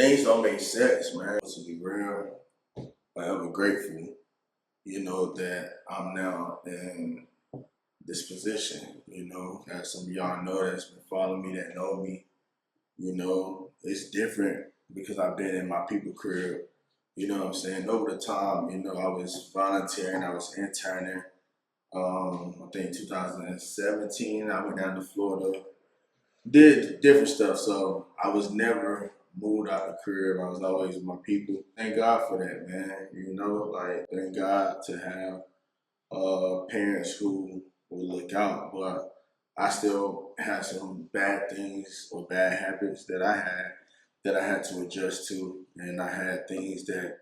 things don't make sense, man. To be real, forever grateful, that I'm now in this position. As some of y'all know that's been following me, that know me, it's different because I've been in my people career. You know what I'm saying? Over the time, I was volunteering, I was interning. I think 2017, I went down to Florida, did different stuff. So I was never moved out the crib. I was always with my people. Thank God for that, man. Thank God to have parents who will look out. But I still had some bad things or bad habits that I had to adjust to, and I had things that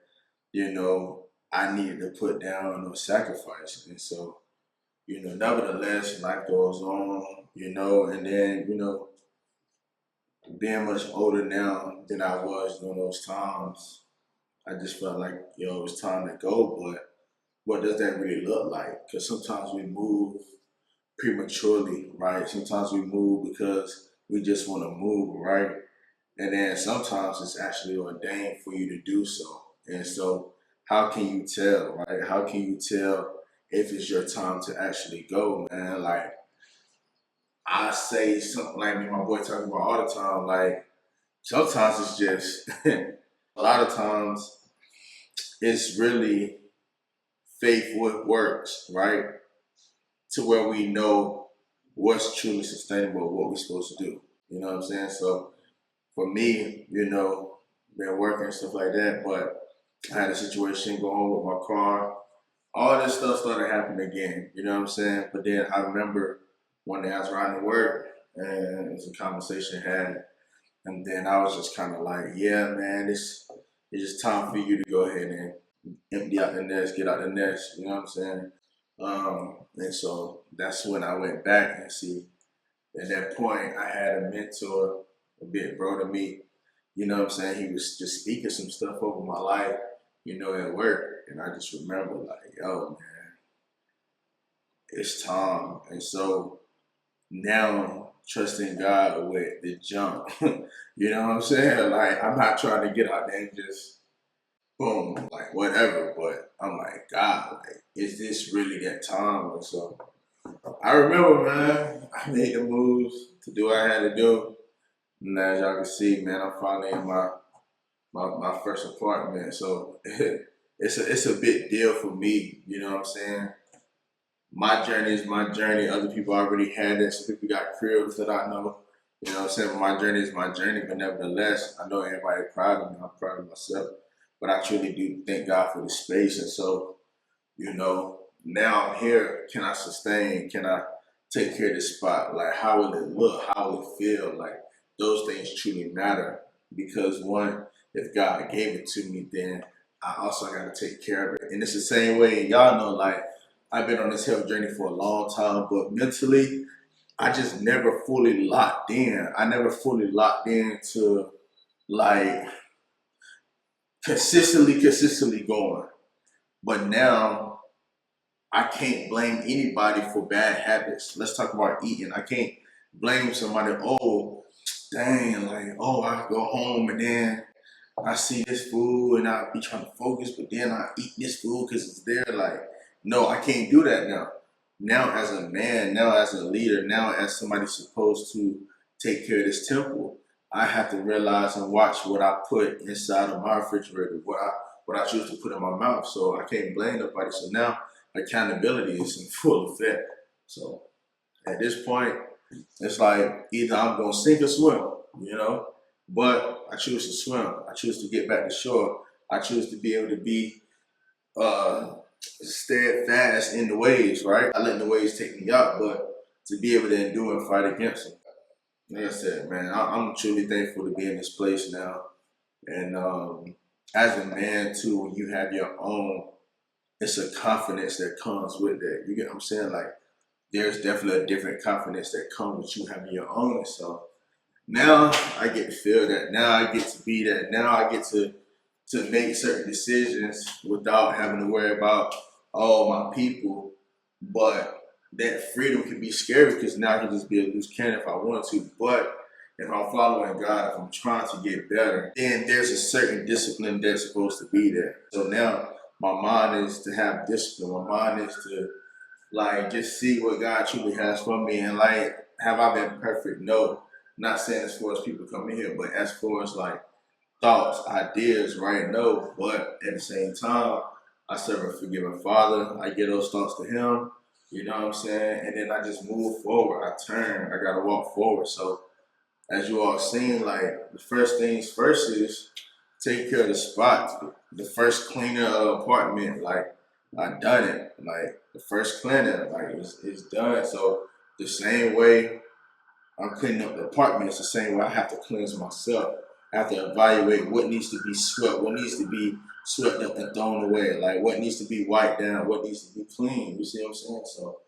I needed to put down or sacrifice. And so nevertheless, life goes on, and then being much older now than I was during those times, I just felt like, it was time to go. But what does that really look like? Because sometimes we move prematurely, right? Sometimes we move because we just want to move, right? And then sometimes it's actually ordained for you to do so. And so, how can you tell, right? How can you tell if it's your time to actually go, man? Like, I say something like me, and my boy talking about all the time, like, sometimes it's just, a lot of times, it's really faith with works, right? To where we know what's truly sustainable, what we're supposed to do. You know what I'm saying? So for me, been working and stuff like that, but I had a situation going on with my car. All this stuff started happening again. You know what I'm saying? But then I remember one day I was riding to work and it was a conversation had, and then I was just kind of like, yeah, man, it's just time for you to go ahead and empty out the nest, get out the nest. You know what I'm saying? And so that's when I went back and see. At that point, I had a mentor, a big bro to me. You know what I'm saying? He was just speaking some stuff over my life, at work. And I just remember, like, yo, man, it's time. And so now, trusting God with the jump. You know what I'm saying? Like, I'm not trying to get out there and just boom, like whatever. But I'm like, God, like, is this really that time? And so I remember, man, I made the moves to do what I had to do. And as y'all can see, man, I'm finally in my first apartment. So it's a big deal for me. You know what I'm saying? My journey is my journey. Other people already had it. Some people got cribs that I know. You know what I'm saying? But my journey is my journey. But nevertheless, I know everybody proud of me. I'm proud of myself. But I truly do thank God for the space. And so, now I'm here. Can I sustain? Can I take care of this spot? Like, how will it look? How will it feel? Like, those things truly matter. Because one, if God gave it to me, then I also got to take care of it. And it's the same way. Y'all know, like, I've been on this health journey for a long time, but mentally, I just never fully locked in. I never fully locked in to, like, consistently going. But now I can't blame anybody for bad habits. Let's talk about eating. I can't blame somebody, oh, dang, like, oh, I go home and then I see this food and I be trying to focus, but then I eat this food because it's there. Like, no, I can't do that now. Now, as a man, now as a leader, now as somebody supposed to take care of this temple, I have to realize and watch what I put inside of my refrigerator, what I choose to put in my mouth. So I can't blame nobody. So now accountability is in full effect. So at this point, it's like either I'm gonna sink or swim, you know. But I choose to swim. I choose to get back to shore. I choose to be able to be uh, steadfast in the waves, right? I let the waves take me out, but to be able to endure and fight against them. Like I said, man, I'm truly thankful to be in this place now. And as a man too, when you have your own, it's a confidence that comes with that. You get what I'm saying? Like, there's definitely a different confidence that comes with you having your own. So now I get to feel that. Now I get to be that. Now I get to make certain decisions without having to worry about all my people. But that freedom can be scary because now I can just be a loose cannon if I want to. But if I'm following God, if I'm trying to get better, then there's a certain discipline that's supposed to be there. So now my mind is to have discipline. My mind is to like just see what God truly has for me. And like, have I been perfect? No. Not saying as far as people come in here, but as far as like thoughts, ideas, right? No. But at the same time, I serve a forgiving Father. I give those thoughts to Him. You know what I'm saying? And then I just move forward. I turn. I gotta walk forward. So as you all seen, like the first things first is take care of the spot. The first cleaner of the apartment, like I done it. Like the first cleaner, like it's done. So the same way I'm cleaning up the apartment, it's the same way I have to cleanse myself. I have to evaluate what needs to be swept, what needs to be swept up and thrown away, like what needs to be wiped down, what needs to be clean. You see what I'm saying? So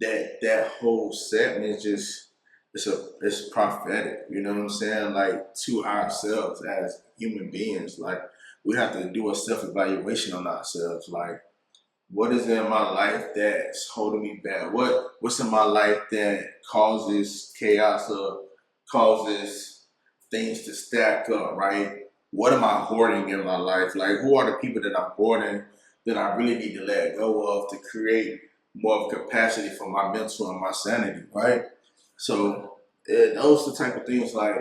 that whole segment is just it's prophetic, you know what I'm saying? Like to ourselves as human beings. Like we have to do a self-evaluation on ourselves. Like what is in my life that's holding me back? What's in my life that causes chaos or causes things to stack up, right? What am I hoarding in my life? Like who are the people that I'm hoarding that I really need to let go of to create more of capacity for my mental and my sanity, right? So those are the type of things like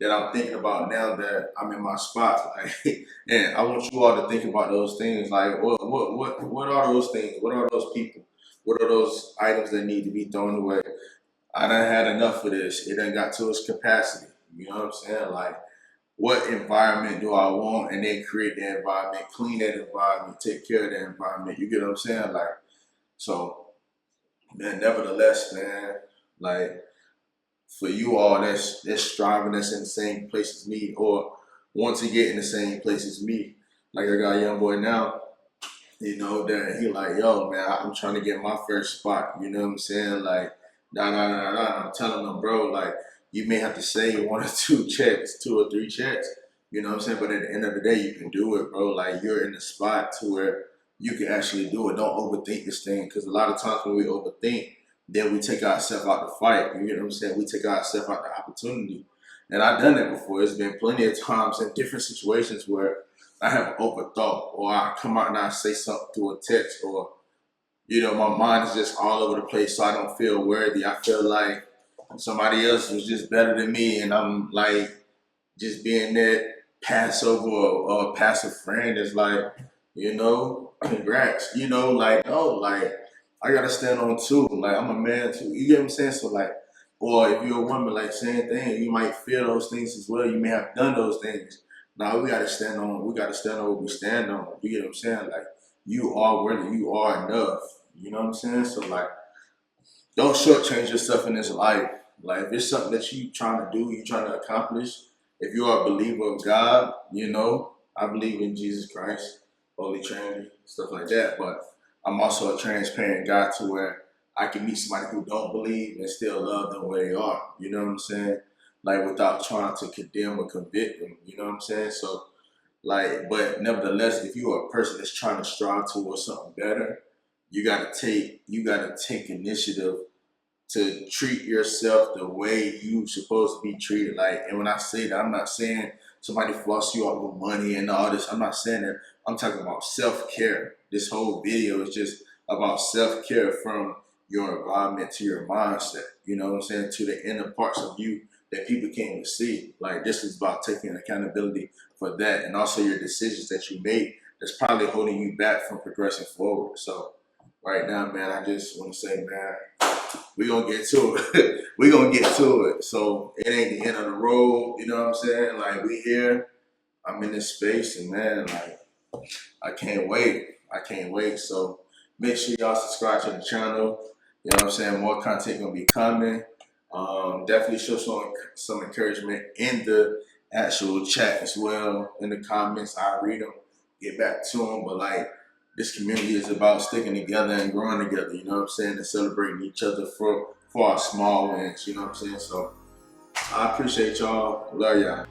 that I'm thinking about now that I'm in my spot. Like, and I want you all to think about those things. Like, what are those things? What are those people? What are those items that need to be thrown away? I done had enough of this. It done got to its capacity. You know what I'm saying? Like, what environment do I want? And then create that environment, clean that environment, take care of that environment. You get what I'm saying? Like, so, man, nevertheless, man, like, for you all that's striving, that's in the same place as me, or want to get in the same place as me. Like I got a young boy now, you know, that he like, yo, man, I'm trying to get my first spot. You know what I'm saying? Like, nah. I'm telling him, bro, like, you may have to save one or two checks, two or three checks. You know what I'm saying? But at the end of the day, you can do it, bro. Like, you're in the spot to where you can actually do it. Don't overthink this thing, because a lot of times when we overthink, then we take ourselves out the fight. You know what I'm saying? We take ourselves out the opportunity. And I've done that before. It's been plenty of times in different situations where I have overthought, or I come out and I say something through a text, or you know, my mind is just all over the place, so I don't feel worthy. I feel like somebody else was just better than me, and I'm like just being that Passover or passive friend is like, you know, congrats, you know, like, oh, like, I gotta stand on too. Like, I'm a man too. You get what I'm saying? So, like, or if you're a woman, like, same thing, you might feel those things as well. You may have done those things. Now, we gotta stand on what we stand on. You get what I'm saying? Like, you are worthy, you are enough. You know what I'm saying? So, like, don't shortchange yourself in this life. Like if it's something that you trying to do, you trying to accomplish. If you are a believer of God, you know, I believe in Jesus Christ, Holy Trinity, stuff like that. But I'm also a transparent guy to where I can meet somebody who don't believe and still love them where they are. You know what I'm saying? Like without trying to condemn or convict them. You know what I'm saying? So like, but nevertheless, if you are a person that's trying to strive towards something better, you gotta take initiative to treat yourself the way you supposed to be treated. Like, and when I say that, I'm not saying somebody floss you out with money and all this. I'm not saying that. I'm talking about self-care. This whole video is just about self-care from your environment to your mindset. You know what I'm saying? To the inner parts of you that people can't even see. Like, this is about taking accountability for that, and also your decisions that you made that's probably holding you back from progressing forward. So right now, man, I just want to say, man, we gonna get to it. We gonna get to it. So it ain't the end of the road. You know what I'm saying? Like we here. I'm in this space, and man, like I can't wait. I can't wait. So make sure y'all subscribe to the channel. You know what I'm saying? More content gonna be coming. Definitely show some encouragement in the actual chat as well. In the comments, I read them, get back to them. But like, this community is about sticking together and growing together. You know what I'm saying? And celebrating each other for our small wins. You know what I'm saying? So I appreciate y'all. Love y'all.